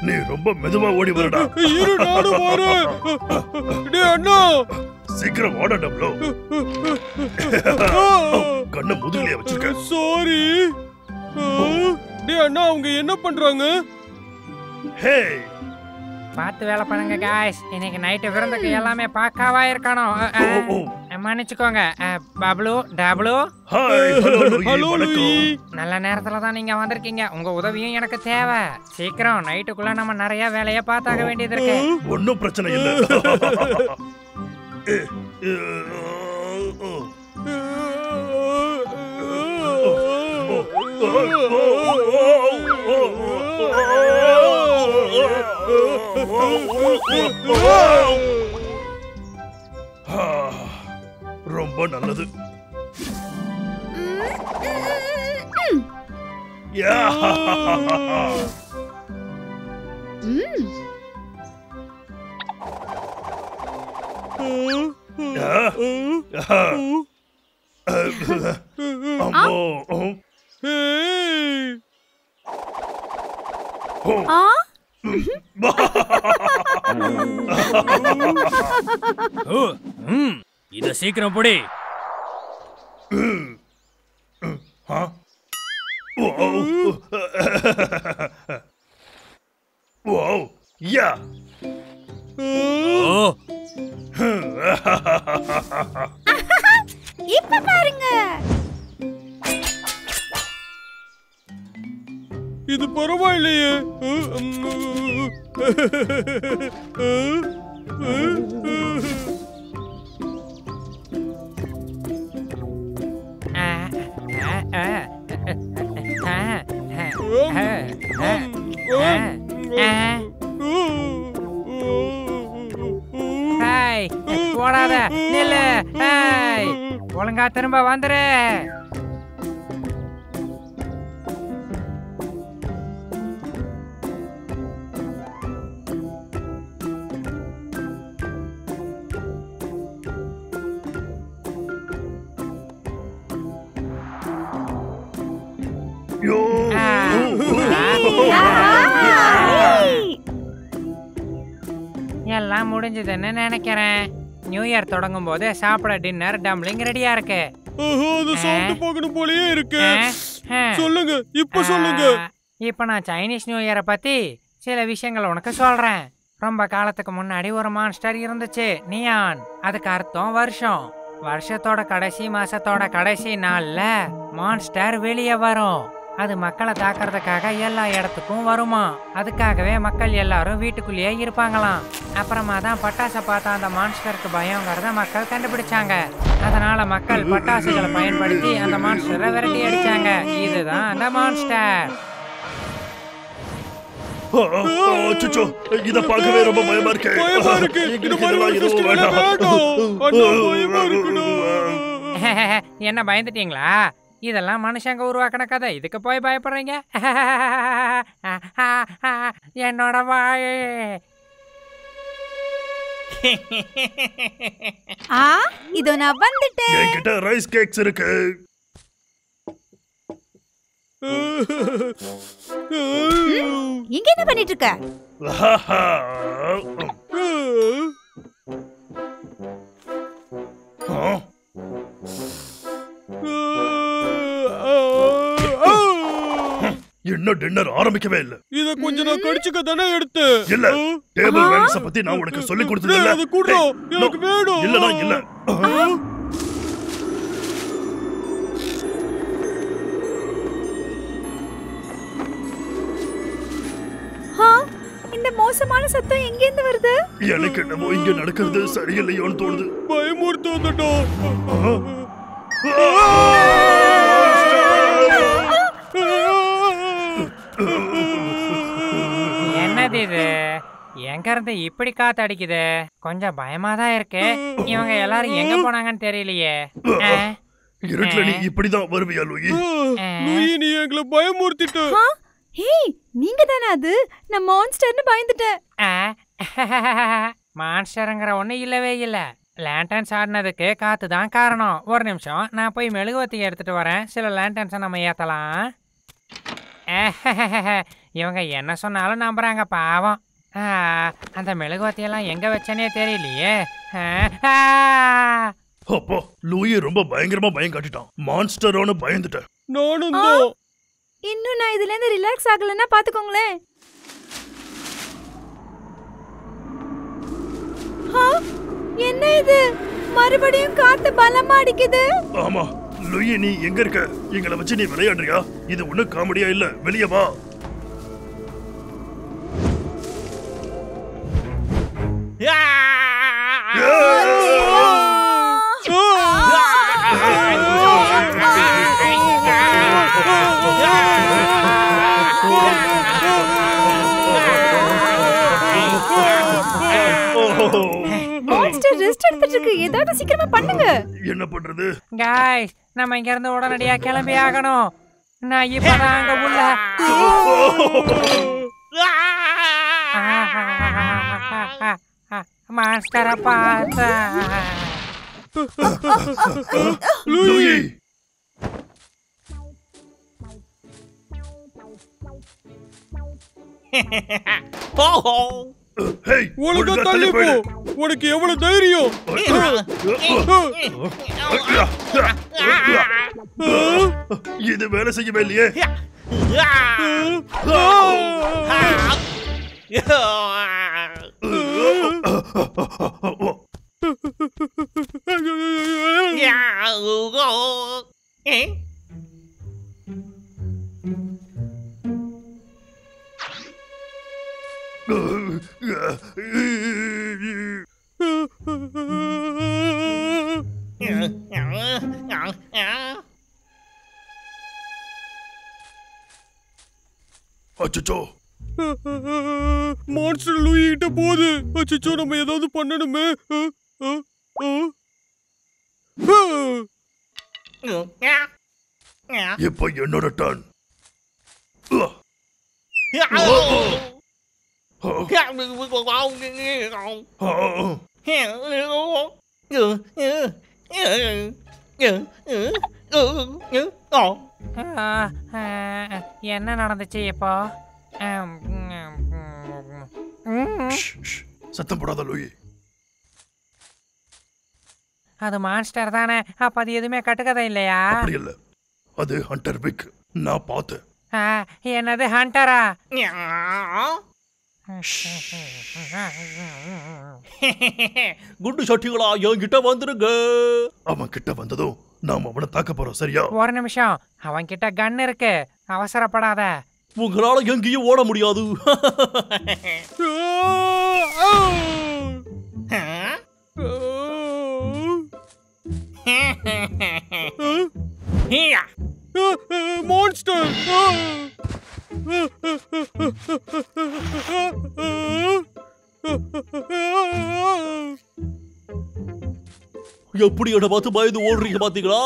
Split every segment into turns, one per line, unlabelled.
நீ ரொம்ப மெதுவா ஓடி வரடா.
இரு நானும் வரேன். டேய் அண்ணா
சீக்கிரம் ஓட டப்ளோ. கண்ணை முதுகுலயே வச்சிருக்க.
சாரி. டேய் அண்ணா அவங்க என்ன பண்றாங்க?
ஹே
பார்த்து வேலை பண்ணுங்க காய்ஸ். இன்னைக்கு நைட்டு விருந்துக்கு எல்லாமே பக்காவா இருக்கணும். மன்னிச்சுக்கோங்க பப்ளு டப்ளு.
ஹலோ
நல்ல நேரத்துல தான் நீங்க வந்திருக்கீங்க. உங்க உதவியும் எனக்கு தேவை. சீக்கிரம் நைட்டுக்குள்ள நம்ம நிறைய வேலையை பார்த்தாக வேண்டியது இருக்கு.
ஒன்னும் பிரச்சனை இல்ல. ரொம்ப நல்லது.
இத சீக்கிரம் போடி.
இப்ப பாருங்க.
இது பரவாயில்லையே.
போடாத நில்லு. ஒழுங்கா திரும்ப வந்துரு. எல்லாம் முடிஞ்சதுன்னு நினைக்கிறேன். நியூ இயர் தொடங்கும் போது சாப்பிட டின்னர் டம்ப்ளிங் ரெடியா இருக்கு.
அது சாப்பிட்டு போகணும் போலயே இருக்கு. சொல்லுங்க இப்ப சொல்லுங்க.
இப்ப நான் சைனீஸ் நியூ இயரை பத்தி சில விஷயங்கள் உனக்கு சொல்றேன். ரொம்ப காலத்துக்கு முன்னாடி ஒரு மான்ஸ்டர் இருந்துச்சு, நியான். அதுக்கு அர்த்தம் வருஷம். வருஷத்தோட கடைசி மாசத்தோட கடைசி நாள்ல மான்ஸ்டர் வெளியே வரும். அது மக்களை தாக்குறதுக்காக எல்லா இடத்துக்கும் வருமா. அதுக்காகவே மக்கள் எல்லாரும் வீட்டுக்குள்ளேயே இருப்பாங்களாம். அப்புறமா தான் பட்டாசை பார்த்தா அந்த மான்ஸ்டருக்கு பயங்கிறத மக்கள் கண்டுபிடிச்சாங்க. அதனால மக்கள் பட்டாசுகளை பயன்படுத்தி அந்த மான்ஸ்டரை விரட்டி அடிச்சாங்க. இதுதான் அந்த மான்ஸ்டர்.
இத பார்க்கவே ரொம்ப பயமா இருக்கு.
என்ன பயந்துட்டீங்களா? இதெல்லாம் மனுஷங்க உருவாக்கின கதை. இதுக்கு போய் பயப்படுறீங்க? என்னோட வாய்.
இதோ நான் வந்துட்டேன்.
என்கிட்ட ரைஸ் கேக்ஸ் இருக்கு.
இங்க என்ன பண்ணிட்டு இருக்க?
இன்னும் டின்னர் ஆரம்பிக்கவே இல்ல.
இத கொஞ்சம் நான் கடிச்சுக்க தானே எடுத்து.
இல்ல, டேபிள் மேனர்ஸ் பத்தி நான் உனக்கு சொல்லி கொடுத்தது இல்ல.
அது குடுறோ, எனக்கு வேணும்.
இல்லனா இல்ல.
இந்த மோசமான சத்தம் எங்க இருந்து வருது?
எனக்கு என்னமோ இங்க நடக்கிறது சரியில்லையோன்னு தோணுது.
பயமுறுத்து வந்துட்டோம்.
என்னது இது? எங்க இருந்து இப்படி காத்து அடிக்குது? கொஞ்சம் பயமா தான் இருக்கு. இவங்க எல்லாரும் எங்க போனாங்கன்னு தெரியலையே.
இருட்டுல நீ இப்படிதான் வருவியா லூயி?
லூயி, நீ எங்களை பயமுறுத்திட்ட.
ஹேய், நீங்க தானே அது? நான் மான்ஸ்டர்னு பயந்துட்டேன்.
மான்ஸ்டர்ங்கிற ஒண்ணு இல்லவே இல்ல. லேண்டன்ஸ் ஆடினதுக்கு காத்து தான் காரணம். ஒரு நிமிஷம், நான் போய் மெழுகுவத்தி எடுத்துட்டு வரேன். சில லேண்டன்ஸை நம்ம ஏத்தலாம். இவங்க என்ன சொன்னாலும் நம்புறாங்க பாவம். அந்த மெழுகுவத்தியெல்லாம் எங்க வச்சனே தெரியலையே.
அப்போ லூயி ரொம்ப பயங்கரமா பயம் காட்டிட்டான். மான்ஸ்டரோன்னு பயந்துட்டேன்.
நானும் தான்.
இன்னும் நான் இதுல இருந்து ரிலாக்ஸ் ஆகலன்னா பாத்துக்கோங்களேன். என்ன இது? மறுபடியும் காத்து பலமா அடிக்குது.
ஆமா லூயி, நீ எங்க இருக்க? எங்களை வச்சு நீ விளையாடுறியா? இது ஒண்ணு காமெடியா இல்ல. வெளியே வா.
மான்ஸ்டர் ரெஸ்ட் எடுத்துட்டு இருக்கு. ஏதாவது சீக்கிரமா பண்ணுங்க.
என்ன பண்றது?
காய்ஸ், நம்ம இங்க இருந்து உடனடியா கிளம்பி ஆகணும். நான் இப்பதான் அங்க உள்ள மான்ஸ்டரை பார்த்தேன்.
லூயி, ஹேய்,
ஒழுங்கா தள்ளி போ. உனக்கு எவ்வளவு தைரியம்?
இது வேலை செய்யவே இல்லையே. அச்சச்சோ,
மான்ஸ்டர் லூயி கிட்ட போகுது. அச்சச்சோ, நம்ம ஏதாவது பண்ணணுமே.
இப்ப என்னோட டர்ன்.
என்ன நடந்துச்சு இப்போ?
சத்தம் போடாத லூயி.
அது மான்ஸ்டர் தானே? அப்ப அது எதுவுமே கட்டுக்கதை இல்லையா?
அப்படி இல்ல, அது ஹண்டர் விக். நான் பார்த்தேன்.
என்னது ஹண்டரா?
குண்டு சட்டிகளா என்கிட்ட வந்துருங்க.
அவன் கிட்ட வந்ததும் நாம அவனை தாக்க போறோம். சரியா?
ஒரு நிமிஷம், அவன் கிட்ட கன் இருக்கு. அவசரப்படாத.
உங்களால எங்கேயும் ஓட முடியாது. மான்ஸ்டர்! எப்படி என்ன பார்த்து பயந்து ஓடுறீங்க பாத்தீங்களா?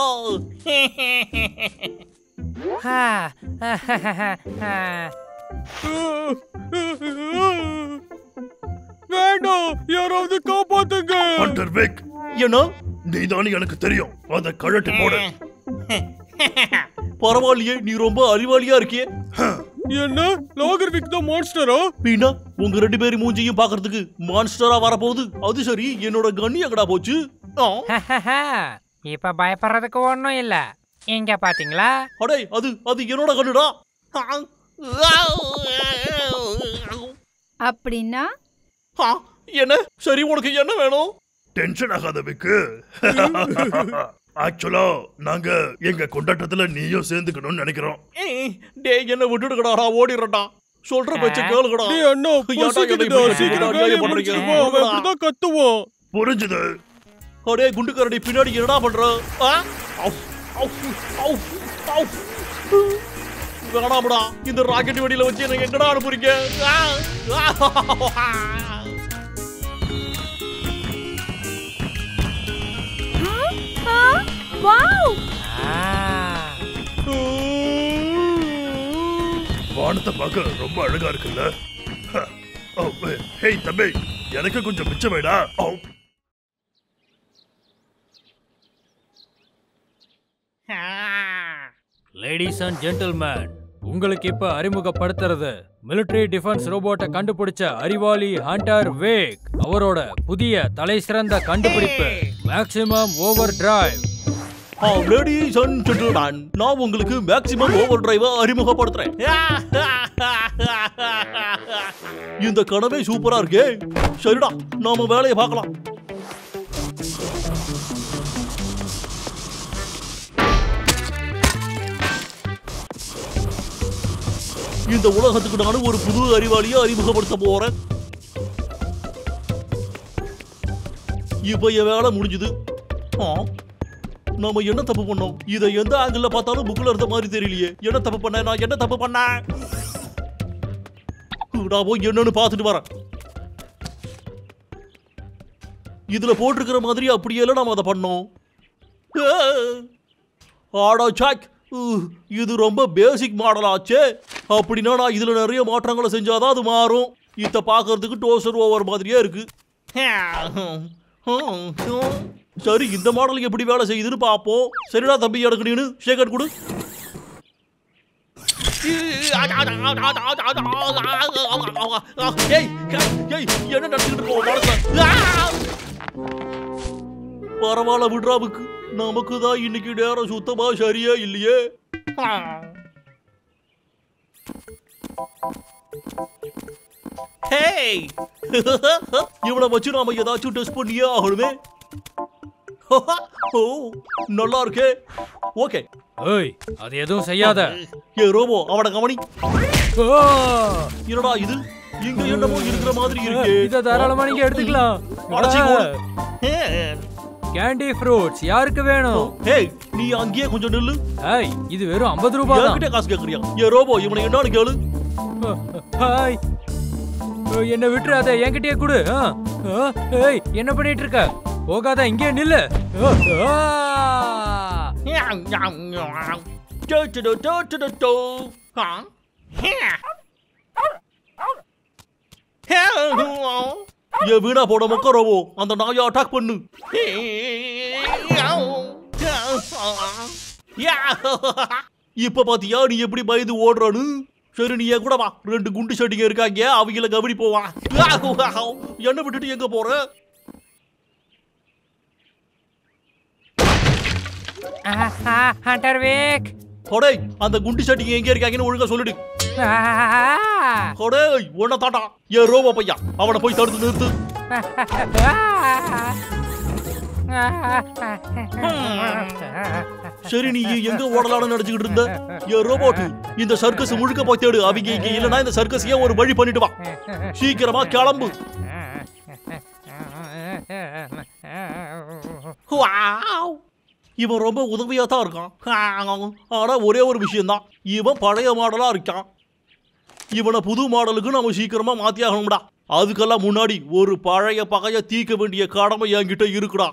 வேண்டாம், யாராவது காப்பாத்துங்க.
ஹண்டர் விக்,
என்ன?
நீதானே எனக்கு தெரியும். அத கழட்டி போடு.
பரவாயில்லையே, நீ ரொம்ப அறிவாளியா இருக்கியே. என்ன, லாகர்விக் தான் மான்ஸ்டரா? பின்னா உங்க ரெண்டு பேரும் மூஞ்சியும் பாக்குறதுக்கு மான்ஸ்டரா வரப்போகுது. அது சரி, என்னோட கண்ணி எங்கடா போச்சு?
இப்ப பயப்படுறதுக்கு ஒண்ணும் இல்ல. எங்க பாத்தீங்களா?
அடே, அது என்னோட கண்ணுடா.
அப்படின்னா
என்ன? சரி, உனக்கு என்ன வேணும்?
டென்ஷன் ஆகாத விக்கு. ஆக்சுவலா நாங்க எங்க கொண்டாட்டத்துல நீயும் சேர்ந்துக்கணும்னு நினைக்கிறோம்.
டேய், என்ன விட்டுடுங்கடா, ஓடிறடா. சொல்ற பேச்ச கேளுங்கடா. டேய் அண்ணா, பசிக்குதுடா, சீக்கிரம் வேலைய முடிச்சிட்டு போ. அவன் இப்படிதான் கத்துவான்.
புரிஞ்சுது.
அடே குண்டுக்கரடி, பின்னாடி என்னடா பண்ற? வேணாம்டா, இந்த ராக்கெட் வெடியில வச்சு என்ன எங்கடா அனுப்புறீங்க?
வாவ்!
வானத்தை பார்க்க ரொம்ப அழகா இருக்குல்ல? ஹேய் தம்பி, எனக்கு கொஞ்சம் மிச்சம் வேடா.
லேடிஸ் அண்ட் ஜென்டில்மேன், உங்களுக்கு இப்ப அறிமுகப்படுத்துறது மிலிட்டரி டிஃபென்ஸ் ரோபோட்டை கண்டுபிடிச்ச அறிவாளி ஹண்டர் வேக். அவரோட புதிய தலை சிறந்த கண்டுபிடிப்பு maximum overdrive.
Ladies and gentlemen, நான் உங்களுக்கு மேக்ஸிமம் ஓவர் டிரைவை அறிமுகப்படுத்துறேன். இந்த கனவே சூப்பரா இருக்கே. சரிடா, நாம வேலையை பார்க்கலாம். இந்த உலகத்துக்கு நானும் ஒரு புது அறிவாளியை அறிமுகப்படுத்த போறேன். இப்ப என் வேலை முடிஞ்சது. நாம என்ன தப்பு பண்ணோம்? இதை எந்த ஆங்கிள் பார்த்தாலும் புக்ல இருந்த மாதிரி தெரியலையே. என்ன தப்பு பண்ண? நான் என்ன தப்பு பண்ணேன்? நான் போய் என்னன்னு பார்த்துட்டு வரேன். இதுல போட்டிருக்கிற மாதிரி அப்படியே நாம அதை பண்ணோம். ஆடா சாக், இது ரொம்ப பேசிக் மாடல் ஆச்சே. அப்படின்னா நான் இதுல நிறைய மாற்றங்களை செஞ்சாதான் அது மாறும். இத பார்க்கறதுக்கு டோஸ்டர் ஓவர் மாதிரியே இருக்கு. சரி, இந்த மாடல் எப்படி வேலை செய்யுதுன்னு பார்ப்போம். சரிடா தம்பி, எனக்கு நீனு ஷேக்கட் கொடு. என்ன நடந்துட்டு பரவாயில்ல விட்ராவுக்கு. நமக்கு தான் இன்னைக்கு நேரம் சுத்தமா சரியா இல்லையே. இவனை வச்சு நாம ஏதாச்சும் டெஸ்ட் பண்ணியே ஆகணுமே. நல்லா இருக்கே. ஓகே,
ஏய் அது எதுவும் செய்யாத.
ஏ ரோபோ, அவனை கவனி. என்னடா இது? இங்க என்னமோ இருக்கிற மாதிரி இருக்கு.
இத தாராளமா நீங்க எடுத்துக்கலாம். கேண்டி ஃப்ரூட்ஸ் யாருக்கு வேணும்?
ஏய், நீ அங்கேயே கொஞ்சம் நில்லு.
ஏய், இது வெறும் 50 ரூபாய் தான்.
என்கிட்ட காசு கேக்குறியா? ஏ ரோபோ, இவனை என்னன்னு கேளு.
ஹாய், என்ன விட்டுறாத, என்கிட்டயே கொடு. ஏய், என்ன பண்ணிட்டு இருக்க? போகாத, இங்கே நில்லு.
ஏ வீணா போட மொக்க ரோபோ, அந்த நாயை அட்டாக் பண்ணு. இப்ப பாத்தியா நீ எப்படி பயந்து ஓடுறானு? சரி, நீ கூட வா. 2 குண்டு சட்டிங்க இருக்காங்க, அவங்கள கவனி போவான். என்ன விட்டுட்டு எங்க போற?
ஹண்டர் வேக்,
கொடை, அந்த குண்டு சட்டிங்க எங்க இருக்காங்கன்னு ஒழுங்கா சொல்லிடு. கொடை, உன்னை தாட்டா. ஏ ரோபோ பையா, அவனை போய் தடுத்து நிறுத்து. சரி, நீ எங்க ஓடலான்னு நினைச்சுக்கிட்டு இருந்த? ஏ ரோபோட், இந்த சர்க்கஸ் முழுக்க போய் தேடு. அவங்க இங்க இல்லைன்னா இந்த சர்க்கஸையே ஒரு வழி பண்ணிட்டு வா. சீக்கிரமா கிளம்பு. இவன் ரொம்ப உதவியா தான் இருக்கான். ஆனா ஒரே ஒரு விஷயம்தான், இவன் பழைய மாடலா இருக்கான். இவனை புது மாடலுக்கு நம்ம சீக்கிரமா மாத்தி ஆகணும்டா. அதுக்கெல்லாம் முன்னாடி ஒரு பழைய பகைய தீர்க்க வேண்டிய கடமை என்கிட்ட இருக்குடா.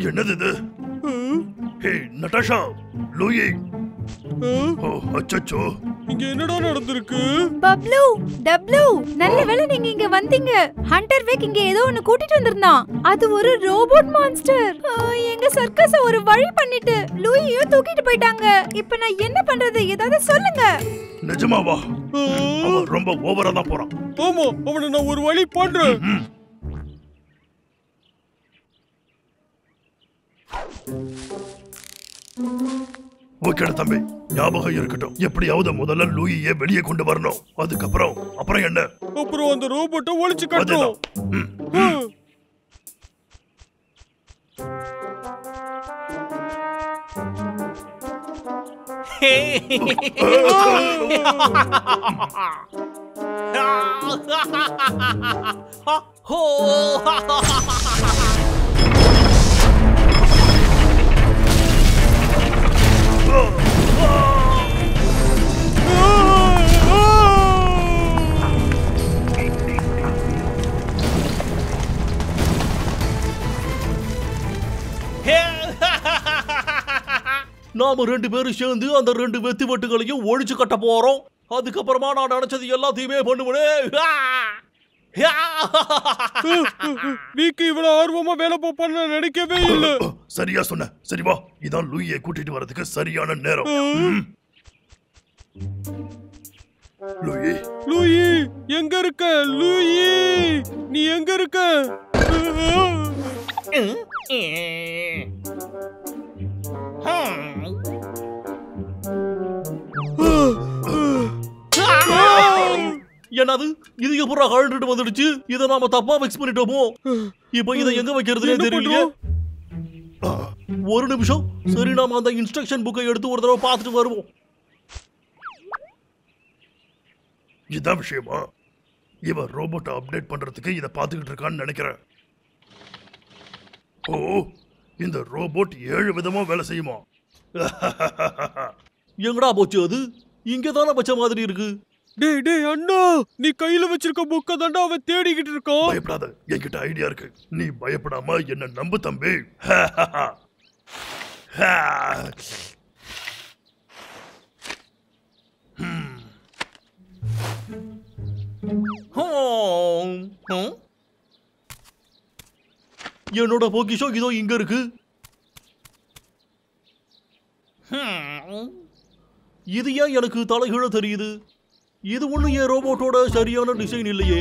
என்னது இது? ஹே நட்டாஷா, லூயி. அச்சச்சோ,
இங்க என்னடா நடந்துருக்கு?
பப்ளு, டப்ளு, நல்ல வேளை நீங்க இங்க வந்தீங்க. ஹண்டர் வேக் இங்க ஏதோ ஒன்னு கூட்டிட்டு வந்திருந்தான். அது ஒரு ரோபோட் மான்ஸ்டர். எங்க சர்க்கஸ ஒரு வழி பண்ணிட்டு லூயியும் தூக்கிட்டு போயிட்டாங்க. இப்போ நான் என்ன பண்றது? ஏதாவது சொல்லுங்க.
நிஜமாவா? அவன் ரொம்ப ஓவரா தான் போறான்.
ஆமா, அவனை நான் ஒரு வழி பண்றேன்.
ஓகேடா தம்பி, ஞாபகம் இருக்கட்டும். எப்படியாவது முதல்ல லூயியை வெளியே கொண்டு வரணும். அப்புறம் என்ன?
அப்புறம் அந்த ரோபோட்டை ஒளிச்சு கட்டணும். நாம 2 பேரும் சேர்ந்து அந்த 2 வெத்து வெட்டுகளையும் ஒழிச்சு கட்ட போறோம். அதுக்கப்புறமா நான் நினைச்சது எல்லாத்தையுமே பண்ணுவேன்.
வீக்கு இவ்வளவு ஆர்வமா வேலை பார்ப்பான்னு நினைக்கவே இல்ல.
சரியா சொன்ன. சரி வா, இதான் லூயியை கூட்டிட்டு வரதுக்கு சரியான நேரம். லூயி,
லூயி எங்க இருக்க? லூயி நீ எங்க இருக்க?
என்னது இது எப்படா கழண்டுட்டு வந்துடுச்சு? இதை நாம தப்பா மிக்ஸ் பண்ணிட்டோமோ? இப்ப இதை எங்க வைக்கிறதுனே தெரியலையே. ஒரு நிமிஷம். சரி, நாம அந்த இன்ஸ்ட்ரக்ஷன் புக்கை எடுத்து ஒரு தடவை பார்த்துட்டு வருவோம்.
இதான் விஷயமா? இவன் ரோபோட்டை அப்டேட் பண்றதுக்கு இதை பார்த்துக்கிட்டு இருக்கான்னு நினைக்கிறேன். ஓ, இந்த ரோபோட் 7 விதமா வேலை செய்யுமா?
எங்கடா போச்சு அது? இங்கதானே வச்ச மாதிரி இருக்கு.
டேய் டேய் அண்ணா, நீ கையில வச்சிருக்க புக்க தாண்டா அவன் தேடிக்கிட்டு இருக்கான்.
பயப்படாத, என்கிட்ட ஐடியா இருக்கு. நீ பயப்படாம என்ன நம்பு தம்பி.
என்னோட பொக்கிஷம் இதோ இங்க இருக்கு. இது ஏன் எனக்கு தலைகீழ தெரியுது? இது ஒண்ணு என் ரோபோட்டோட சரியான டிசைன் இல்லையே.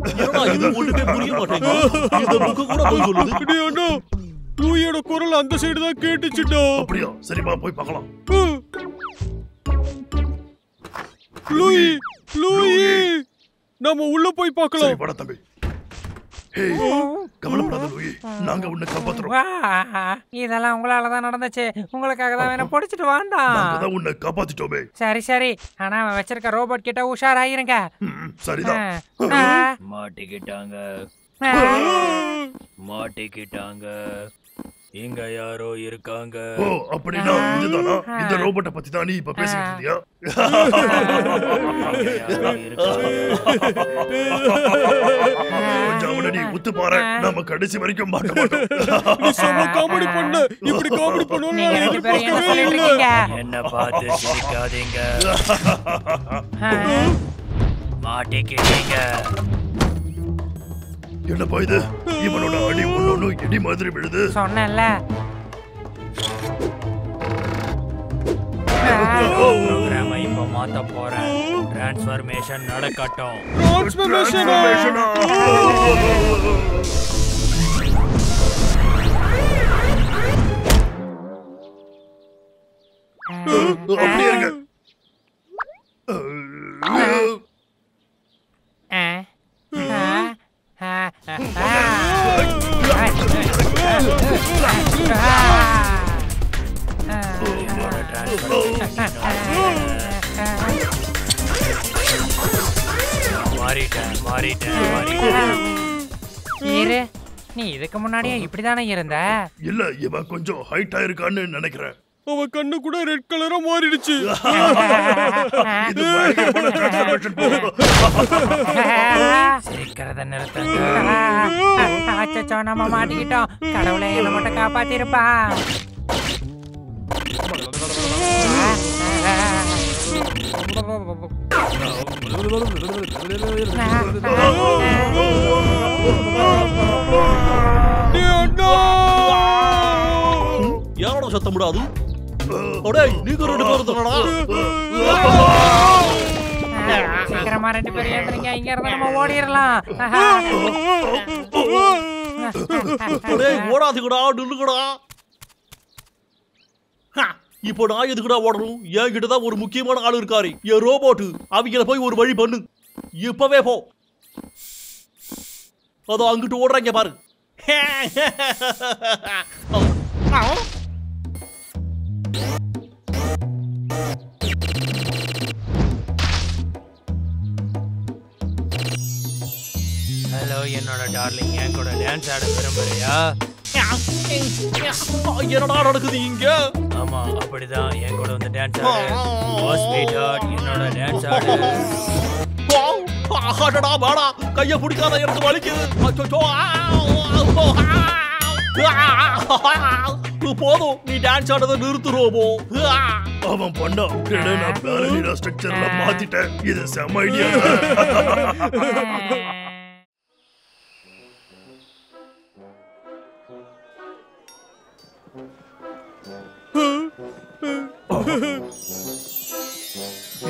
என்னடா இது ஒண்ணுமே புரிய மாட்டேங்குது. இந்த புக்கு கூட போய் சொல்லுது.
டேய் அண்ணா, லூயியோட குரல் அந்த சைடு தான் கேட்டுச்சுடா.
அப்படியா? சரிப்பா, போய் பார்க்கலாம்.
லூயி, லூயி நாம உள்ள போய் பார்க்கலாம்.
சரி வாடா தம்பி. ஹே, கவலைப்படாத லூயி, நாங்க உன்னை காப்பாத்துறோம்.
இதெல்லாம் உங்களால தான் நடந்துச்சு. உங்களுக்காக தான் வேணா பொடிச்சிட்டு வாண்டாம்.
நாங்க தான் உன்னை காப்பாத்திட்டோமே.
சரி சரி, ஆனா அவன் வச்சிருக்க ரோபோட் கிட்ட உஷாராயிருங்க.
சரிதான்.
மாட்டிக்கிட்டாங்க, மாட்டிக்கிட்டாங்க. இங்க யாரோ இருக்காங்க.
ஓ, அப்படின்னா இதுதானா? இந்த ரோபோட்டை பத்தி தான் நீ இப்ப பேசிட்டு இருந்தியா? கொஞ்சம் அவனை நீ உத்து பாரு. நாம கடைசி வரைக்கும் மாட்ட மாட்டோம்.
காமெடி பண்ண, இப்படி காமெடி
நீங்க ரெண்டு பேரும் என்ன சொல்லிட்டு இருக்கீங்க?
என்ன பார்த்து சிரிக்காதீங்க. மாட்டிக்கிட்டீங்க.
என்னப்பா இது? இவனோட அடி ஒண்ணு இடி மாதிரி விழுது.
சொன்னேன்ல.
ப்ரோக்ராமை இப்ப மாத்த போறேன். டிரான்ஸ்ஃபர்மேஷன் நடக்கட்டும்.
அப்படியே இருங்க.
இரு, நீ இதுக்கு முன்னாடியே இப்படிதானே இருந்த?
இல்ல, இவன் கொஞ்சம் ஹைட் ஆயிருக்கான்னு நினைக்கிறேன்.
அவன் கண்ணு கூட ரெட் கலரா மாறிடுச்சு.
இது பயங்கரமான transformation போகும்.
சிரிக்கிறத நிறுத்துங்க. அச்சச்சோ, நம்ம மாட்டிக்கிட்டோம். கடவுளே, என்ன மட்டும் காப்பாத்திருப்பா.
யாரோட சத்தம் விடாது? நீங்க ரெண்டு பேரும் தானடா?
சீக்கிரமா ரெண்டு பேரும் ஏந்திரீங்க. இங்க இருந்தா நம்ம ஓடிடலாம்.
ஓடாதுக்கடா, நில்லுக்கடா. இப்போ நான் எதுக்குடா ஓடணும்? என்கிட்ட தான் ஒரு முக்கியமான ஆள் இருக்காரு, என் ரோபோட்டு. அவங்கள போய் ஒரு வழி பண்ணு. இப்பவே போ. அதோ அங்கிட்டு ஓடுறாங்க பாரு.
ஹலோ என்னோட டார்லிங், என் கூட டான்ஸ் ஆட விரும்புறியா?
என்னடா நடக்குது இங்க?
ஆமா, அப்படிதான். என் கூட வந்து டான்ஸ் ஆடு. என்னோட டான்ஸ் ஆடு.
ஆடடா வாடா, கைய பிடிக்காத, எனக்கு வலிக்குது. போதும், நீ டான்ஸ் ஆடுறத நிறுத்துறோமோ?
அவன் பண்ண அப்கிரேட நான் பேலனிரா ஸ்ட்ரக்சர்ல மாத்திட்டேன். இது செம ஐடியா.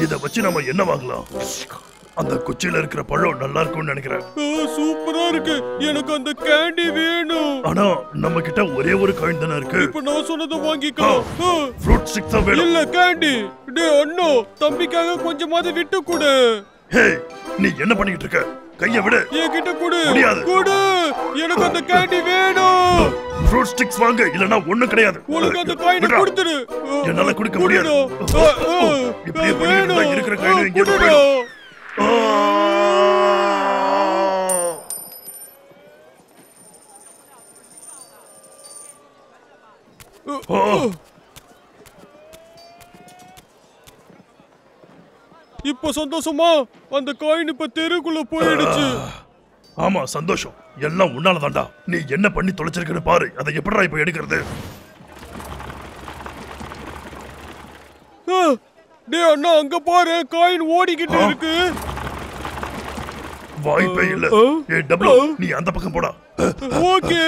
இத வச்சு நம்ம என்ன வாங்கலாம்? அந்த குச்சியில இருக்கிற பழம் நல்லா இருக்கும்னு நினைக்கிறேன்.
சூப்பரா இருக்கு. எனக்கு அந்த கேண்டி வேணும்.
ஆனா நம்ம கிட்ட ஒரே ஒரு காயின் தானே இருக்கு.
இப்ப நான் சொன்னதை வாங்கிக்கோ.
ஃப்ரூட் ஸ்டிக்ஸ் வேணும்.
இல்ல கேண்டி. டேய் அண்ணா, தம்பிக்காக கொஞ்சமாவது விட்டு கொடு.
ஹே, நீ என்ன பண்ணிட்டு இருக்க? கைய விடு.
என்கிட்ட கொடு.
முடியாது.
கொடு. எனக்கு அந்த கேண்டி வேணும்.
ஃப்ரூட் ஸ்டிக்ஸ் வாங்க, இல்லனா ஒண்ணும் கிடையாது.
உனக்கு அந்த காயினை கொடுத்துடு.
என்னால கொடுக்க முடியாது. இப்படியே பண்ணிட்டு இருக்கிற காயினை இங்க
கொடு. இப்ப சந்தோஷமா? அந்த காயின் இப்ப தெருக்குள்ள போயிடுச்சு.
ஆமா சந்தோஷம். எல்லாம் உன்னால தான்டா. நீ என்ன பண்ணி தொலைச்சிருக்கன்னு பாரு. அதை எப்படிடா இப்ப எடுக்கிறது?
டேய் அண்ணா, அங்க பாரு, காயின் ஓடிக்கிட்டு இருக்கு.
வாய்ப்பே இல்ல. ஏய் டபுள், நீ அந்த பக்கம் போடா.
ஓகே.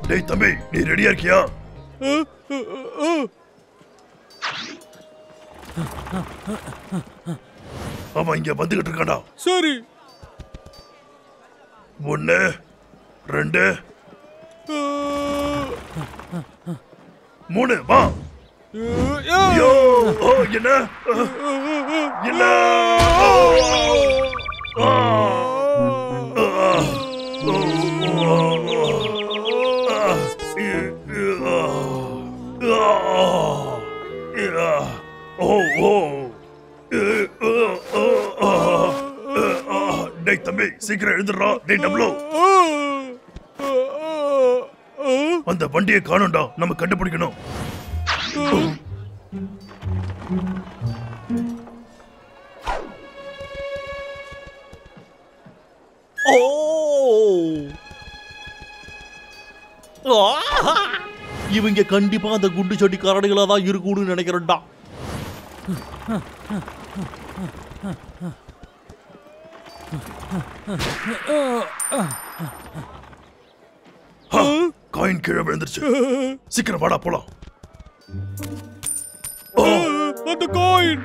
டேய் தம்பி, நீ ரெடியா இருக்கியா? அவன் இங்க வந்துகிட்டு இருக்கான்டா.
சரி.
1 2 3 வா. யோ, ஓ என்ன? இல்ல. டேய் தம்பி, சீக்கிரம் எழுந்துடுறா. டேய் டபுளோ, அந்த வண்டியை காணோம்டா. நம்ம கண்டுபிடிக்கணும்.
இவங்க கண்டிப்பா அந்த குண்டு சட்டி கரடிகளா தான் இருக்கும்னு நினைக்கிறேன்டா.
காயின் கீழே விழுந்துருச்சு. சீக்கிரம் வாடா போலாம்.
அந்த காயின்.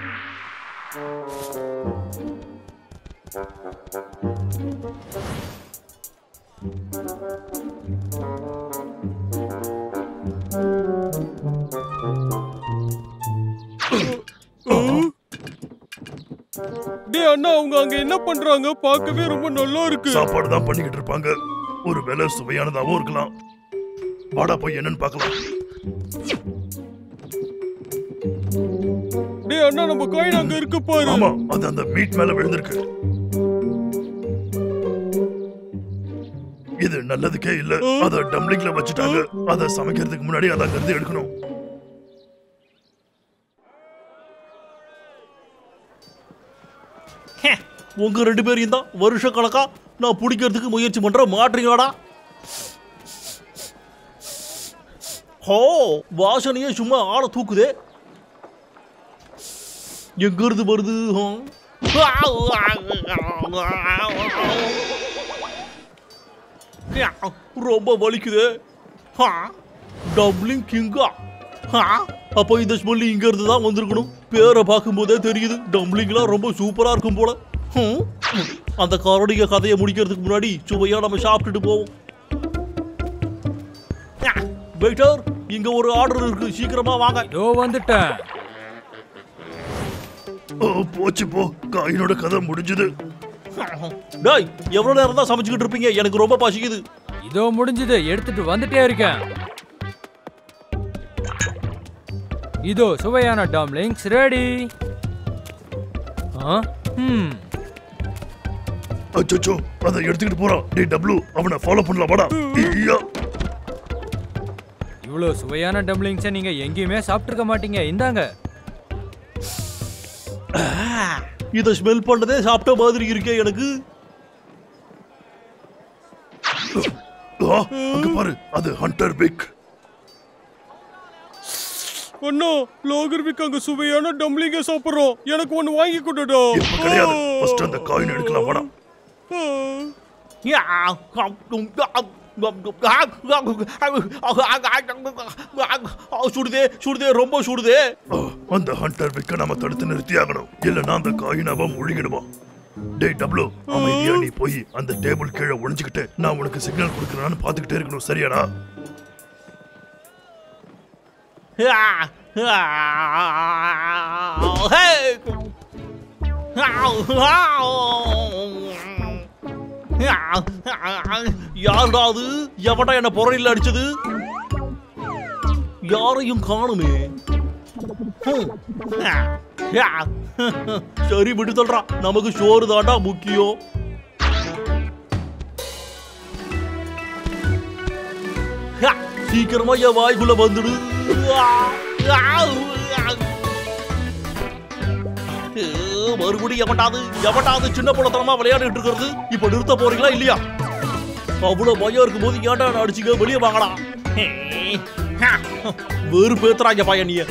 டேய் அண்ணா, அவங்க அங்க என்ன பண்றாங்க? பார்க்கவே ரொம்ப நல்லா இருக்கு.
சாப்பாடு தான் பண்ணிக்கிட்டு இருப்பாங்க. ஒரு வேளை சுவையானதாவும் இருக்கலாம். வாடா போய் என்னன்னு பார்க்கலாம்.
டேய் அண்ணா, நம்ம காயின் அங்க இருக்கு பாரு.
ஆமா, அது அந்த மீட் மேல விழுந்திருக்கு. இது நல்லதுக்கே இல்ல. அத டம்ப்ளிங்ல வச்சுட்டாங்க. அத சமைக்கிறதுக்கு முன்னாடி அத அங்க இருந்து எடுக்கணும்.
உங்க 2 பேரையும் தான் வருஷ கணக்கா நான் பிடிக்கிறதுக்கு முயற்சி பண்ற மாட்டீங்களாடா? ஹோ, வாசனையே சும்மா ஆள தூக்குதே. எங்க இருந்து வருது? ரொம்ப வலிக்குது. டப்ளிங் கிங்கா? அப்போ இந்த ஸ்மெல் இங்க இருந்து தான் வந்திருக்கணும். பேரை பார்க்கும் போதே தெரியுது. டம்ப்ளிங்லாம் ரொம்ப சூப்பரா இருக்கும் போல. அந்த கரடிக கதையை முடிக்கிறதுக்கு முன்னாடி சுவையா நம்ம சாப்பிட்டுட்டு போவோம். வெயிட்டர், இங்க ஒரு ஆர்டர் இருக்கு, சீக்கிரமா வாங்க.
இதோ வந்துட்டேன்.
போச்சு போ, காயினோட கதை முடிஞ்சது.
டேய், எவ்வளவு நேரம் தான் சமைச்சுக்கிட்டு இருப்பீங்க? எனக்கு ரொம்ப பசிக்குது.
இதோ முடிஞ்சது, எடுத்துட்டு வந்துட்டே இருக்கேன். இதோ சுவையான டம்ப்ளிங்ஸ் ரெடி.
அச்சோ, அதை எடுத்துக்கிட்டு போறான். டேய் டப்ளு, அவனை ஃபாலோ பண்ணலாம் வாடா.
இவ்வளவு சுவையான டம்ப்ளிங்ஸை நீங்க எங்கேயுமே சாப்பிட்டுருக்க மாட்டீங்க. இந்தாங்க.
இதை ஸ்மெல் பண்ணதே சாப்பிட்ட மாதிரி இருக்கே எனக்கு.
அங்க பாரு, அது ஹண்டர் பிக்.
அண்ணா லாகர்விக் அங்க சுவையான டம்ளிங்க சாப்பிடுறோம். எனக்கு ஒன்னு வாங்கி கொடுடா.
இப்ப கிடையாது. ஃபர்ஸ்ட் அந்த காயின் எடுக்கலாம் வாடா.
சுடுதே சுடுதே ரொம்ப சுடுதே.
அந்த ஹண்டர் விக்க நாம தடுத்து நிறுத்தி ஆகணும். இல்லன்னா அந்த காயின் அவன் முழுகிடுவான். டேய் டப்ளு, அமைதியா நீ போய் அந்த டேபிள் கீழே ஒளிஞ்சுக்கிட்டு நான் உனக்கு சிக்னல் கொடுக்கறான்னு பாத்துக்கிட்டே இருக்கணும். சரியாடா?
யாருடா அது? எவன்டா என்ன பொறையில அடிச்சது? யாரையும் காணுமே. சரி விட்டு சொல்றான். நமக்கு சோறு தாண்டா முக்கியம். சீக்கிரமா என் வாய்க்குள்ள வந்துடு. மறுபடியும் எவட்டாவது சின்ன புலத்தனமா விளையாடிட்டு இருக்கிறது. இப்ப நிறுத்த போறீங்களா இல்லையா? அவ்வளவு பயம் இருக்கும் போது ஏன்டா அடிச்சுக்க? வெளியே வாங்கடா. வேறு பேத்துறாங்க பையனிய.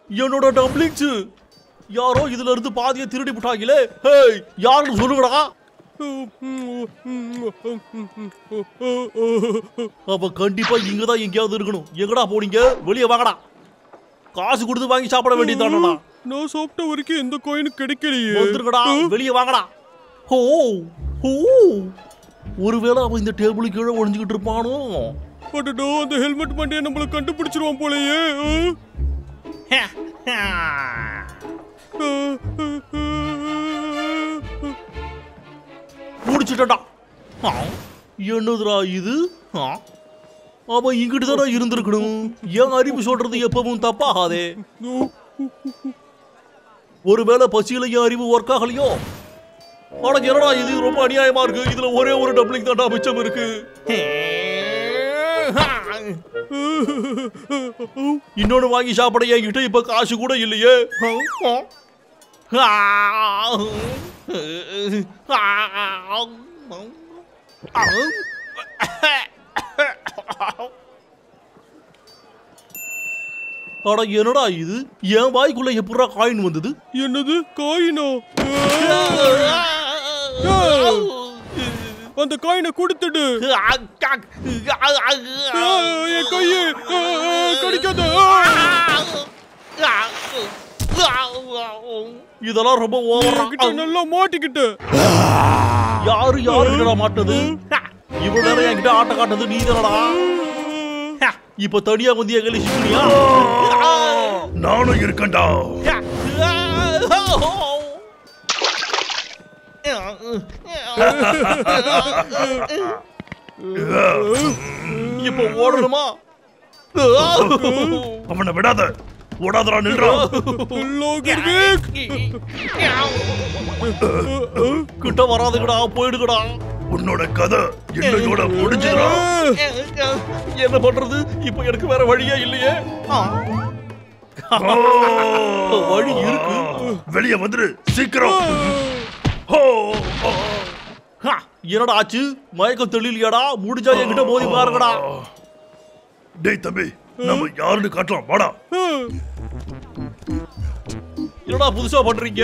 என்னோட டம்ளிங்ஸ் யாரோ இதுல இருந்து பாதியை திருடி விட்டாங்களே. யாருன்னு சொல்லுங்கடா. அப்ப கண்டிப்பா இங்கதான் எங்கேயாவது இருக்கணும். எங்கடா போனீங்க? வெளியே வாங்கடா. காசு கொடுத்து வாங்கி சாப்பிட வேண்டியதானடா.
நான் சாப்பிட்ட வரைக்கும் எந்த காயினும் கிடைக்கலையே.
வந்துருங்கடா, வெளியே வாங்கடா. ஓ ஓ, ஒருவேளை அவன் இந்த டேபிளுக்கு கீழே ஒளிஞ்சுக்கிட்டு இருப்பானோ?
அடடோ, அந்த ஹெல்மெட் மண்டையை நம்மள கண்டுபிடிச்சிருவான் போலயே.
முடிச்சுட்டா. என்னதுடா இது? அவன் இங்கிட்டு தானே இருந்திருக்கணும். என் அறிவு சொல்றது எப்பவும் தப்பாகாதே. ஒருவேளை பசியில என் அறிவு ஒர்க் ஆகலையோ? ஆனா என்னடா இது? ரொம்ப அநியாயமா இருக்கு. இதுல ஒரே ஒரு டப்ளிங் தாண்டா மிச்சம் இருக்கு. இன்னொன்னு வாங்கி சாப்பிட என்கிட்ட இப்ப காசு கூட இல்லையே. அட என்னடா இது? என் வாய்க்குள்ள எப்படா காயின் வந்தது?
என்னது காயினா? அந்த காயினை கொடுத்துடு. என் கையை கடிக்காத.
இதெல்லாம் ரொம்ப ஓவரா.
நல்லா மாட்டிக்கிட்டு.
யாரு மாட்டது? இவ்வளவு நேரம் என்கிட்ட ஆட்ட காட்டுறது நீ தானடா. இப்ப தனியா வந்து எங்களை சிக்கனியா?
நானும் இருக்கேன்டா.
இப்ப ஓடணுமா?
அவனை விடாத. ஓடாதடா, நில்றா.
கிட்ட வராதுங்கடா, போயிடுங்கடா.
உன்னோட கதை என்னோட முடிஞ்சுடா.
என்ன பண்றது? இப்ப எனக்கு வேற வழியே இல்லையே. வழி இருக்கு.
வெளியே வந்துரு சீக்கிரம்.
என்னடா ஆச்சு? மயக்கம் தெளியலையாடா? முடிஞ்சா என்கிட்ட மோதி பாருங்கடா.
டேய் தம்பி, நம்ம யாருன்னு காட்டலாம் வாடா.
என்னடா புதுசா பண்றீங்க?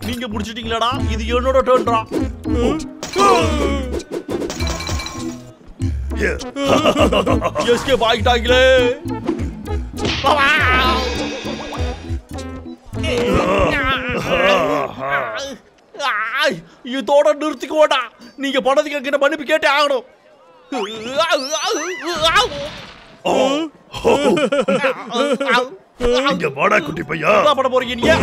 நீங்க முடிச்சிட்டீங்களாடா? இது என்னோட டர்ன்டா. எஸ்கேப் ஆகிட்டாங்களே. இதோட நிறுத்திக்கோடா. நீங்க பணத்துக்கு கிட்ட மன்னிப்பு கேட்டே ஆகணும்.
இங்க வாடா குட்டி பையா.
என்ன பண்ண போறீங்க நீங்க?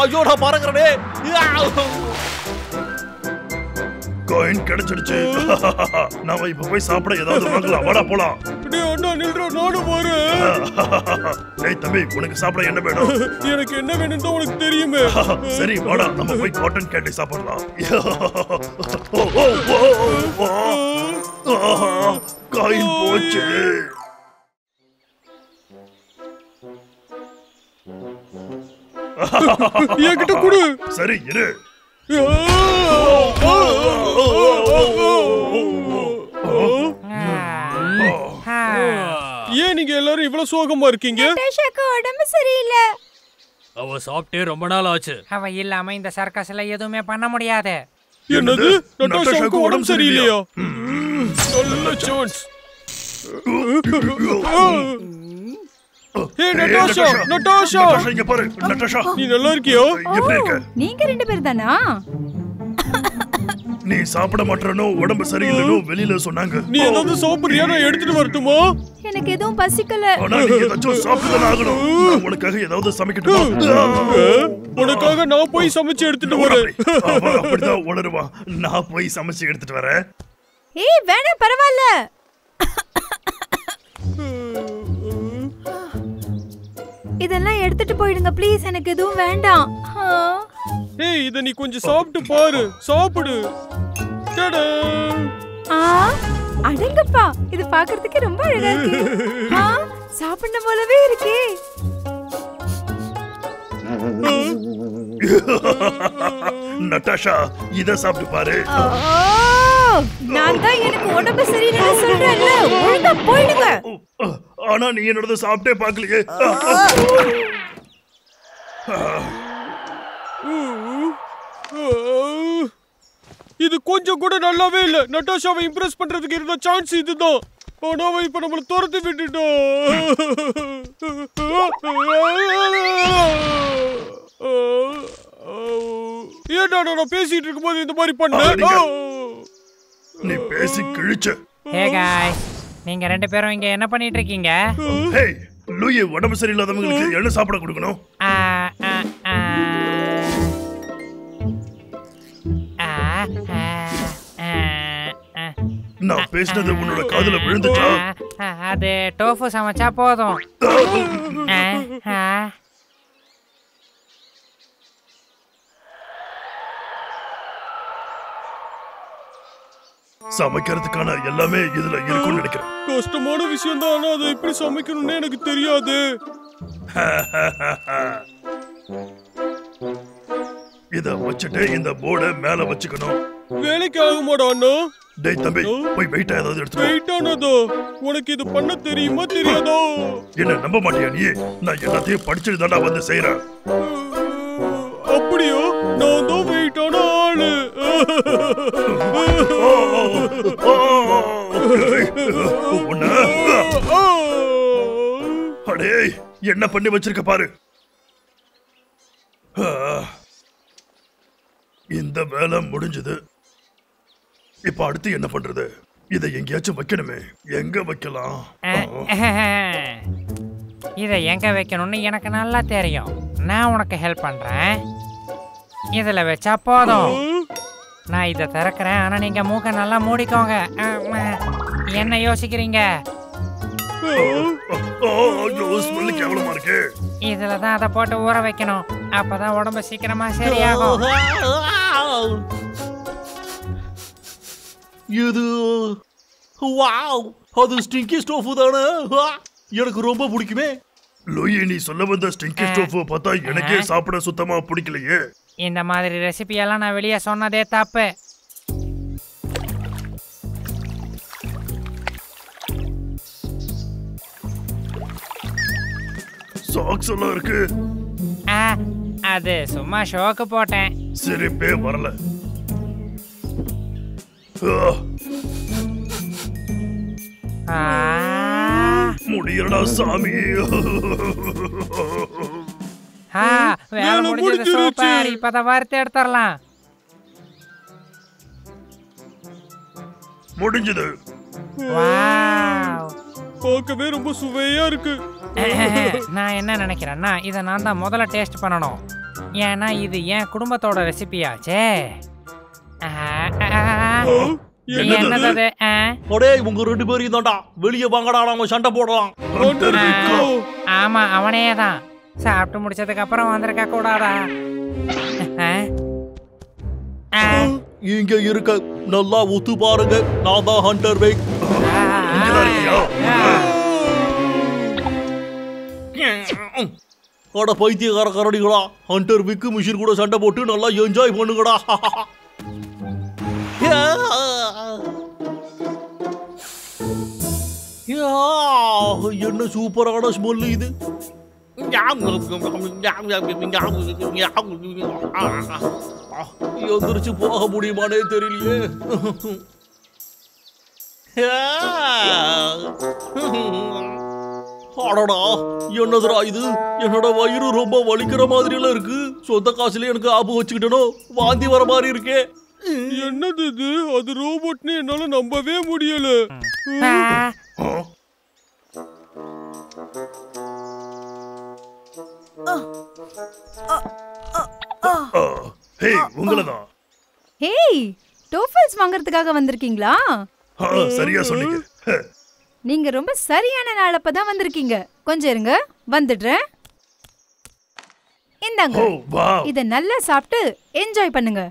ஐயோ நான் பறக்குறேனே.
காயின் கிடைச்சிடுச்சு. நாம இப்ப போய் சாப்பிட ஏதாவது வாங்கலாம். வாடா போலாம்.
டேய் அண்ணா நில்றா, நானும் வரேன்.
டேய் தம்பி, உனக்கு சாப்பிட என்ன வேணும்?
எனக்கு என்ன வேணும்னு உனக்கு தெரியுமே.
சரி வாடா, நம்ம போய் காட்டன் கேண்டி சாப்பிடலாம். காயின் போச்சு.
என்கிட்ட கொடு.
சரி இரு.
ஏன் நீங்க எல்லாரும் இவ்வளவு சோகமா இருக்கீங்க?
நட்டாஷாக்கு உடம்பு சரியில்லை.
அவ சாப்பிட்டே ரொம்ப நாள் ஆச்சு.
அவ இல்லாம இந்த சர்க்கஸ்ல எதுவுமே பண்ண முடியாது.
என்னது? நட்டாஷாக்கு உடம்பு சரியில்லையா? நல்ல சான்ஸ். ஏய் நட்டாஷா, நட்டாஷா
இங்க பாரு. நட்டாஷா
நீ நல்லா இருக்கியா?
எப்படி இருக்க?
நீங்க 2 பேர் தானா?
நீ சாப்பிட மாட்டறனோ உடம்பு சரியில்லைனோ வெளியில சொன்னாங்க.
நீ ஏதாவது சாப்பிடுறியா? நான் எடுத்துட்டு வரட்டுமா?
எனக்கு எதுவும் பசிக்கல.
ஆனா நீ ஏதாச்சும் சாப்பிட்டுதான் ஆகணும். நான் உனக்காக ஏதாவது சமைக்கட்டுமா?
உனக்காக நான் போய் சமைச்சு எடுத்துட்டு வரேன்.
அவன் அப்படிதான் உளருவான். நான் போய் சமைச்சு எடுத்துட்டு வரேன்.
ஏய் வேணாம் பரவாயில்ல. இதெல்லாம் எடுத்துட்டு போயிடுங்க ப்ளீஸ். எனக்கு எதுவும் வேண்டாம்.
ஏய் இத நீ கொஞ்சம் சாப்பிட்டு பாரு. சாப்பிடு. டடா.
அடங்கப்பா, இது பார்க்கிறதுக்கு ரொம்ப அழகா இருக்கு. சாப்பிட போலவே இருக்கே.
நட்டாஷா இத சாப்பிட்டு பாரு.
நான் தான் எனக்கு உடம்பு சரியில்லைன்னு சொல்றேன்ல, ஒழுங்கா போயிடுங்க.
ஆனா நீ என்னோட சாப்பிட்டே பார்க்கலையே.
இது கொஞ்சம் கூட நல்லாவே இல்ல. நட்டாஷாவை இம்ப்ரெஸ் பண்றதுக்கு இருந்த சான்ஸ் இதுதான். ஆனா அவன் இப்ப நம்மள துரத்தி விட்டுட்டான். ஏன்டா நான் பேசிட்டு இருக்கும்போது இந்த மாதிரி பண்ண?
நீ பேசி கிழிச்ச.
ஹே गाइस, நீங்க 2 பேரும் இங்க என்ன பண்ணிட்டு இருக்கீங்க?
ஹே லூயி, உடம்பு சரியில்லாதவங்களுக்கு என்ன சாப்பிட கொடுக்கணும்? நான் பேசினது உன்னோட காதுல விழுந்துட்டா?
அது டோஃபு சமைச்சா போதும்.
சமைக்கிறதுக்கான எல்லாமே இதுல இருக்கும்னு நினைக்கிறேன்.
கஷ்டமான விஷயம் தான், ஆனா அதை எப்படி சமைக்கணும்னு எனக்கு தெரியாது.
இத வச்சுட்டு இந்த போர்டை மேல வச்சுக்கணும்.
வேலைக்கு ஆகுமாடா அண்ணா?
டேய் தம்பி, போய் வெயிட்டா ஏதாவது எடுத்து
வெயிட் ஆனதோ? உனக்கு இது பண்ண தெரியுமா தெரியாதோ?
என்ன நம்ப மாட்டியா நீ? நான் எல்லாத்தையும் படிச்சுட்டு தாண்டா வந்து செய்யறேன்.
அப்படியோ? நான் தான் வெயிட்டான ஆளு.
அடே என்ன பண்ணி வச்சிருக்க பாரு. இந்த வேலை முடிஞ்சது. இப்ப அடுத்து என்ன பண்றது? இதை எங்கேயாச்சும் வைக்கணுமே. எங்க வைக்கலாம்?
இதை எங்க வைக்கணும்னு எனக்கு நல்லா தெரியும். நான் உனக்கு ஹெல்ப் பண்றேன். இதுல வச்சா போதும். நான் இதை திறக்கிறேன், ஆனா நீங்க மூக்க நல்லா மூடிக்கோங்க. என்ன யோசிக்கிறீங்க?
கேவலமா இருக்கு.
இதுலதான் அதை போட்டு ஊற வைக்கணும். அப்பதான் உடம்பு சீக்கிரமா சரியாகும்.
இது வாவ், அது ஸ்டிங்கி ஸ்டோஃப் தானே. எனக்கு ரொம்ப பிடிக்குமே.
லூயி, நீ சொல்ல வந்த ஸ்டிங்கி ஸ்டோஃப் பார்த்தா எனக்கே சாப்பிட சுத்தமா பிடிக்கலையே.
இந்த மாதிரி ரெசிபி எல்லாம் நான் வெளியே சொன்னதே தப்பு.
சாக்ஸ் எல்லாம் இருக்கு.
அது சும்மா ஷோக்கு போட்டேன்.
சிரிப்பே வரல. முடியலடா சாமி.
வேலை முடிஞ்சது. சூப்பர், இப்பதான் வறுத்து எடுத்துடலாம்.
முடிஞ்சது.
பார்க்கவே ரொம்ப சுவையா இருக்கு.
நான் என்ன நினைக்கிறேன்னா, இதை நான் தான் முதல்ல டேஸ்ட் பண்ணணும். ஏன்னா இது என் குடும்பத்தோட ரெசிபியாச்சே. என்னது அது?
அடே உங்க 2 பேரையும் தான்டா. வெளியே வாங்கடா, நாம சண்டை போடலாம்.
ஆமா, அவனே தான். சாப்பிட்டு முடிச்சதுக்கு அப்புறம் வந்திருக்க கூடாதா?
இங்க இருக்க நல்லா ஒத்து பாருங்க. நான் தான் ஹண்டர் வேக். அட பைத்தியக்கார கரடிகளா, ஹண்டர் விக்கு மிஷின் கூட சண்டை போட்டு நல்லா என்ஜாய் பண்ணுங்கடா. என்ன சூப்பரான ஸ்மெல் இது. எந்திரிச்சு போக முடியுமானே தெரியலையே. அடடா, என்னதுடா இது? என்னோட வயிறு ரொம்ப வலிக்கிற மாதிரி எல்லாம் இருக்கு. சொந்த காசுல எனக்கு ஆப்பு வச்சுக்கிட்டனோ, வாந்தி வர மாதிரி இருக்கே.
என்னது இது? அது ரோபோட்னு என்னால நம்பவே முடியல.
உங்களதான்.
ஹேய், டோஃபல்ஸ் வாங்குறதுக்காக வந்திருக்கீங்களா?
சரியா சொன்னீங்க.
நீங்க ரொம்ப சரியான நாளப்ப தான் வந்திருக்கீங்க. கொஞ்சம் இருங்க, வந்துடுறேன். இந்தாங்க, இத நல்லா சாப்பிட்டு என்ஜாய் பண்ணுங்க.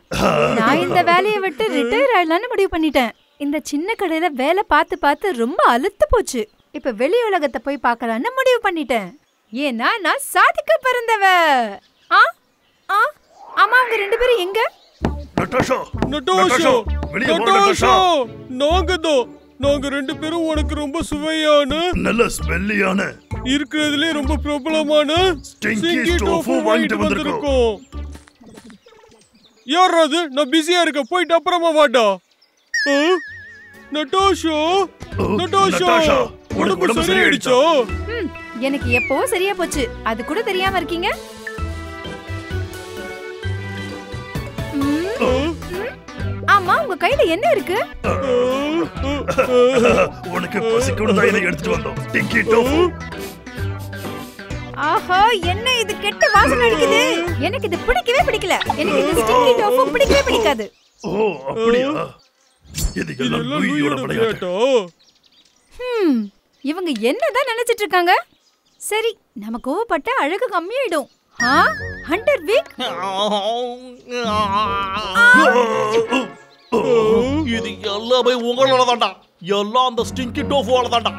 நான் இந்த வேலையை விட்டு ரிட்டையர் ஆயிடலான்னு முடிவு பண்ணிட்டேன். இந்த சின்ன கடையில வேலை பார்த்து பார்த்து ரொம்ப அலுத்து போச்சு. இப்ப வெளி உலகத்தை போய் பார்க்கலான்னு முடிவு பண்ணிட்டேன். ஏன்னா நான் சாதிக்க பிறந்தவ. ஆமா, அவங்க 2 பேரும் எங்க?
நட்டாஷா,
நட்டாஷா, நட்டாஷா, நாங்க 2 பேரும் உனக்கு ரொம்ப சுவையான,
நல்ல ஸ்மெல்லியான,
இருக்கிறதுலே ரொம்ப பிரபலமான ஸ்டிங்கி டோஃபு வாங்கிட்டு வந்திருக்கோம். யார் அது? நான் பிஸியா இருக்கேன், போயிட்டு அப்புறமா வாடா. நட்டாஷா, நட்டாஷா, உடம்பு சரியாயிடுச்சா?
எனக்கு எப்போ சரியா போச்சு, அது கூட தெரியாம இருக்கீங்க. ஆமா, உங்க கையில என்ன இருக்கு?
உனக்கு பசிக்குன்னு தான் இதை எடுத்துட்டு வந்தோம். டிங்கி டோஃபு.
ஆஹா, என்ன இது கெட்ட வாசனை அடிக்குது. எனக்கு இது பிடிக்கவே பிடிக்கல. எனக்கு இந்த ஸ்டிங்கி டோஃபு பிடிக்கவே பிடிக்காது.
ஓ, அப்படியா? இதெல்லாம் லூயியோட விளையாட்டு.
இவங்க என்னதான் நினைச்சிட்டு இருக்காங்க? சரி, நம்ம கோவப்பட்ட அழகு கம்மியாயிடும். ஹண்டர் வீக்.
இது எல்லாமே உங்களால தான்டா. எல்லாம் அந்த ஸ்டிங்கி டோஃபுவால தான்டா.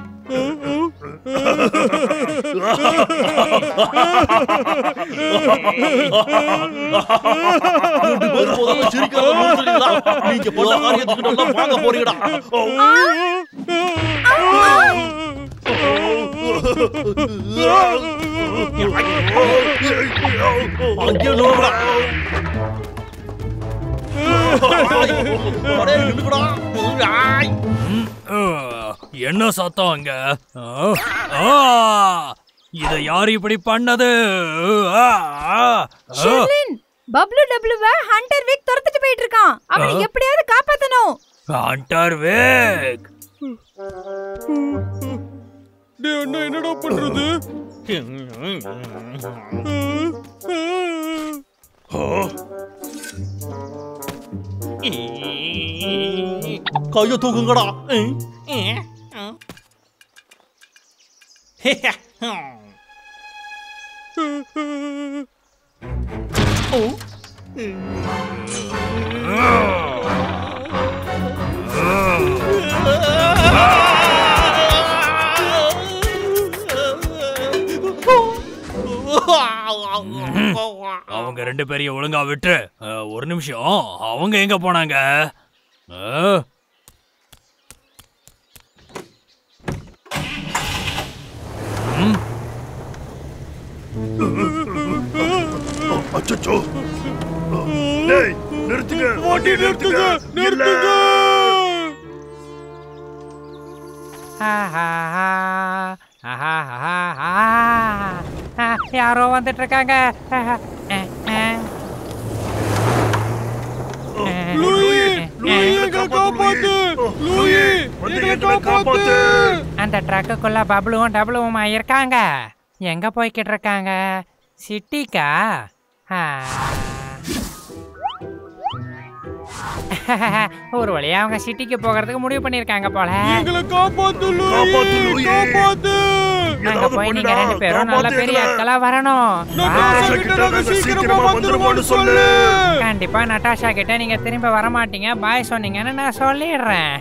நீங்க பண்ண காரியத்துக்கு நல்லா வாங்க போறீங்கடா. அங்கே நோடா.
என்ன சத்தம் அங்க? இத யாரு இப்படி பண்ணது?
பப்ளு டப்ளுவ ஹண்டர் வீக் துரத்திட்டு போயிட்டு இருக்கான். அவனை எப்படியாவது காப்பாத்தணும்.
ஹண்டர் வீக்,
என்னடா பண்றது?
கைய தூக்குங்கடா.
அவங்க 2 பேரையும் ஒழுங்கா விட்டு. ஒரு நிமிஷம், அவங்க எங்க போனாங்க?
அச்சச்சோ, டேய் நிறுத்துங்க, வண்டி நிறுத்துங்க, நிறுத்துங்க.
யாரோ வந்துட்டு இருக்காங்க. அந்த ட்ரக்குக்குள்ள பப்ளுவும் டபுளுமா இருக்காங்க. எங்க போய்கிட்டு இருக்காங்க? சிட்டிக்கா? ஒரு வழியா அவங்க சிட்டிக்கு போகிறதுக்கு முடிவு பண்ணிருக்காங்க போல. அங்க போய் நீங்க 2 பேரும் நல்ல பெரிய ஆட்களா வரணும். கண்டிப்பா நட்டாஷா கிட்ட நீங்க திரும்ப வர மாட்டீங்க, பாய் சொன்னீங்கன்னு நான் சொல்லிடுறேன்.